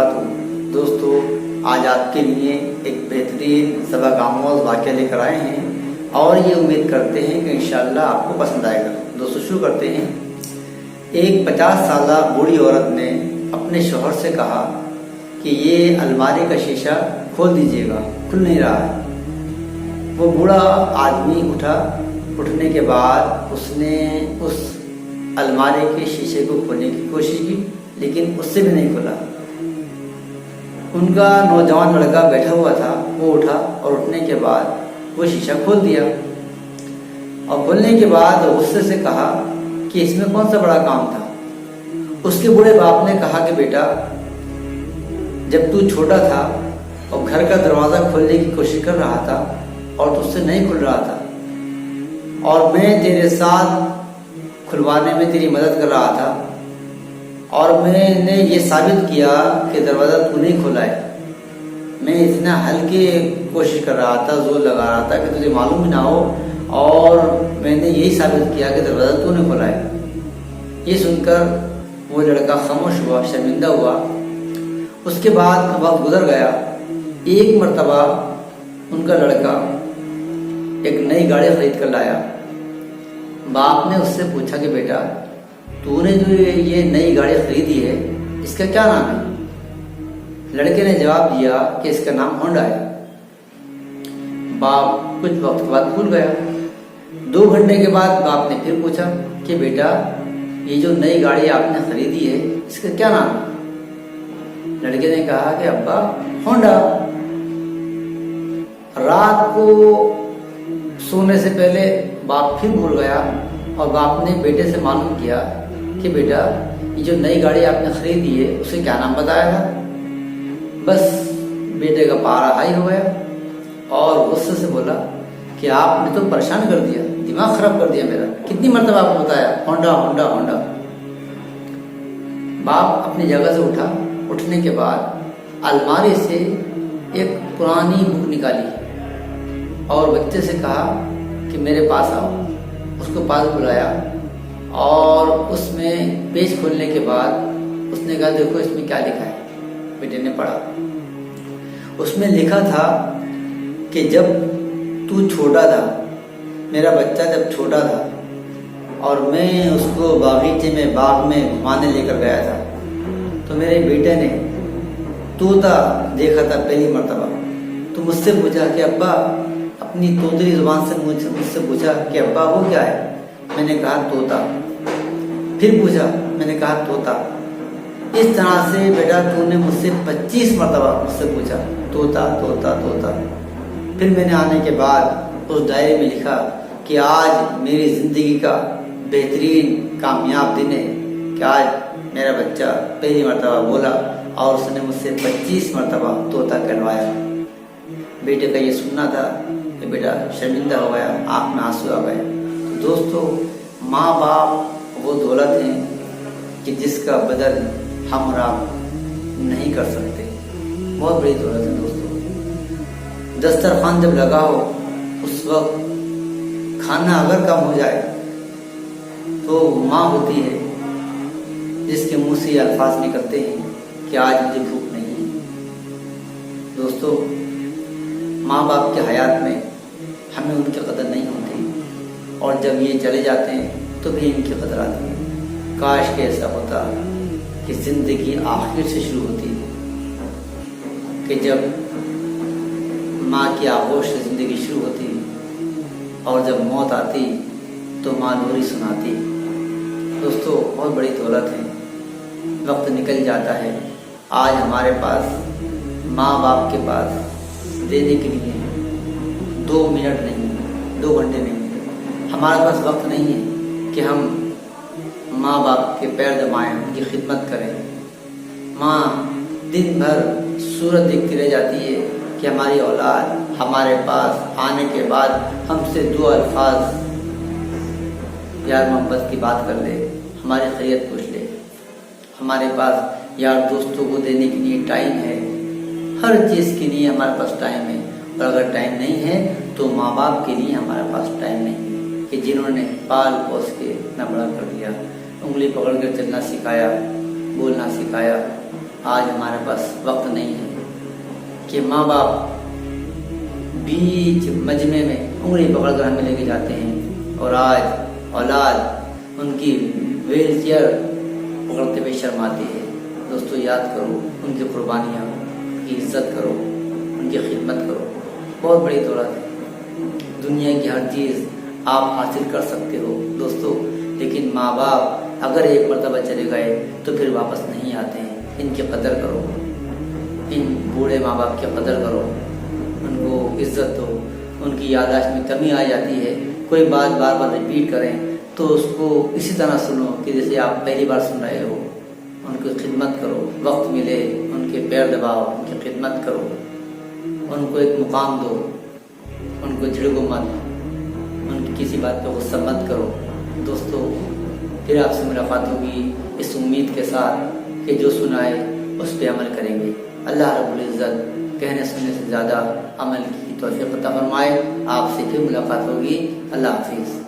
वबरकातुहू। दोस्तों, आज आपके लिए एक बेहतरीन सबक आमोज़ वाक़या लेकर आए हैं और ये उम्मीद करते हैं कि इंशाअल्लाह आपको पसंद आएगा। दोस्तों, शुरू करते हैं। एक 50 साला बूढ़ी औरत ने अपने शौहर से कहा कि ये अलमारी का शीशा खोल दीजिएगा, खुल नहीं रहा है। वो बूढ़ा आदमी उठा। उठने के बाद उसने उस अलमारी के शीशे को खोलने की कोशिश की, लेकिन उससे भी नहीं खुला। उनका नौजवान लड़का बैठा हुआ था, वो उठा और उठने के बाद वो शीशा खोल दिया। और खोलने के बाद गुस्से से कहा कि इसमें कौन सा बड़ा काम था। उसके बूढ़े बाप ने कहा कि बेटा, जब तू छोटा था और घर का दरवाज़ा खोलने की कोशिश कर रहा था और तुझसे नहीं खुल रहा था, और मैं तेरे साथ खुलवाने में तेरी मदद कर रहा था, और मैंने ये साबित किया कि दरवाज़ा तू नहीं खोला है। मैं इतना हल्के कोशिश कर रहा था, जोर लगा रहा था कि तुझे मालूम ही ना हो, और मैंने यही साबित किया कि दरवाज़ा तूने खोला है। ये सुनकर वो लड़का खामोश हुआ, शर्मिंदा हुआ। उसके बाद वक्त गुजर गया। एक मर्तबा उनका लड़का एक नई गाड़ी खरीद कर लाया। बाप ने उससे पूछा कि बेटा, तूने जो ये नई गाड़ी खरीदी है, इसका क्या नाम है? लड़के ने जवाब दिया कि इसका नाम होंडा है। बाप कुछ वक्त बाद भूल गया। 2 घंटे के बाद बाप ने फिर पूछा कि बेटा, ये जो नई गाड़ी आपने खरीदी है, इसका क्या नाम है? लड़के ने कहा कि अब्बा, होंडा। रात को सोने से पहले बाप फिर भूल गया और बाप ने बेटे से मालूम किया कि बेटा, ये जो नई गाड़ी आपने खरीदी है, उसे क्या नाम बताया था? बस बेटे का पारा हाई हो गया और गुस्से से बोला कि आपने तो परेशान कर दिया, दिमाग खराब कर दिया मेरा। कितनी मर्तबा आपको बताया, होंडा होंडा होंडा। बाप अपनी जगह से उठा। उठने के बाद अलमारी से एक पुरानी बुक निकाली और बच्चे से कहा कि मेरे पास आओ। उसको पास बुलाया और उसमें पेज खोलने के बाद उसने कहा, देखो इसमें क्या लिखा है। बेटे ने पढ़ा। उसमें लिखा था कि जब तू छोटा था, मेरा बच्चा जब छोटा था और मैं उसको बागीचे में, बाग में घुमाने लेकर गया था, तो मेरे बेटे ने तोता देखा था पहली मर्तबा। तो मुझसे पूछा कि अब्बा, अपनी तोतरी जुबान से मुझसे पूछा कि अब्बा वो क्या है? मैंने कहा तोता। फिर पूछा, मैंने कहा तोता। इस तरह से बेटा तूने मुझसे 25 मरतबा मुझसे पूछा तोता तोता तोता। फिर मैंने आने के बाद उस डायरी में लिखा कि आज मेरी ज़िंदगी का बेहतरीन कामयाब दिन है कि आज मेरा बच्चा पहली मरतबा बोला और उसने मुझसे 25 मरतबा तोता कहलवाया। बेटे का ये सुनना था कि बेटा शर्मिंदा हो गया, आँख में आंसू आ गए। तो दोस्तों, माँ बाप वो दौलत है कि जिसका बदल हम और आप नहीं कर सकते। बहुत बड़ी दौलत है दोस्तों। दस्तरखान जब लगा हो, उस वक्त खाना अगर कम हो जाए तो माँ होती है जिसके मुंह से अल्फाज निकलते हैं कि आज मुझे भूख नहीं है। दोस्तों, माँ बाप के हयात में हमें उनकी कदर नहीं होती और जब ये चले जाते हैं तो भी इनकी कदर आती है। काश के ऐसा होता कि ज़िंदगी आखिर से शुरू होती है, कि जब माँ की आगोश से ज़िंदगी शुरू होती और जब मौत आती तो माँ लोरी सुनाती। दोस्तों, बहुत बड़ी दौलत है। वक्त निकल जाता है। आज हमारे पास, माँ बाप के पास देने के लिए 2 मिनट नहीं, 2 घंटे नहीं, हमारे पास वक्त नहीं है कि हम माँ बाप के पैर दबाएं, उनकी खिदमत करें। माँ दिन भर सूरत देखती रह जाती है कि हमारी औलाद हमारे पास आने के बाद हमसे 2 अल्फाज यार मोहब्बत की बात कर ले, हमारी खैरियत पूछ ले। हमारे पास यार दोस्तों को देने के लिए टाइम है, हर चीज़ के लिए हमारे पास टाइम है। और अगर टाइम नहीं है तो माँ बाप के लिए हमारे पास टाइम नहीं है, कि जिन्होंने पाल पोस के इतना बड़ा कर दिया, उंगली पकड़ कर चलना सिखाया, बोलना सिखाया, آج ہمارے پاس وقت نہیں ہے کہ ماں باپ بیچ مجمع میں انگلی پکڑ کر ہمیں لے کے جاتے ہیں اور آج اولاد ان کی ویل چیئر پکڑتے ہوئے شرماتی ہے۔ دوستو یاد کرو ان کی قربانیاں، ان کی عزت کرو، ان کی خدمت کرو۔ بہت بڑی دولت ہے، دنیا کی ہر چیز آپ حاصل کر سکتے ہو دوستو، لیکن ماں باپ اگر ایک مرتبہ چلے گئے تو پھر واپس نہیں آتے ہیں۔ ان کی قدر کرو، ان بوڑھے ماں باپ کی قدر کرو، ان کو عزت دو۔ ان کی یادداشت میں کمی آ جاتی ہے، کوئی بات بار بار ریپیٹ کریں تو اس کو اسی طرح سنو کہ جیسے آپ پہلی بار سن رہے ہو۔ ان کی خدمت کرو، وقت ملے ان کے پیر دباؤ، ان کی خدمت کرو، ان کو ایک مقام دو، ان کو جھڑکو مت، ان کی کسی بات پہ غصہ مت کرو۔ دوستو پھر آپ سے ملاقات ہوگی اس امید کے ساتھ کہ جو سنائے اس پہ عمل کریں گے۔ اللہ رب العزت کہنے سننے سے زیادہ عمل کی توفیق عطا فرمائے۔ آپ سے پھر ملاقات ہوگی۔ اللہ حافظ۔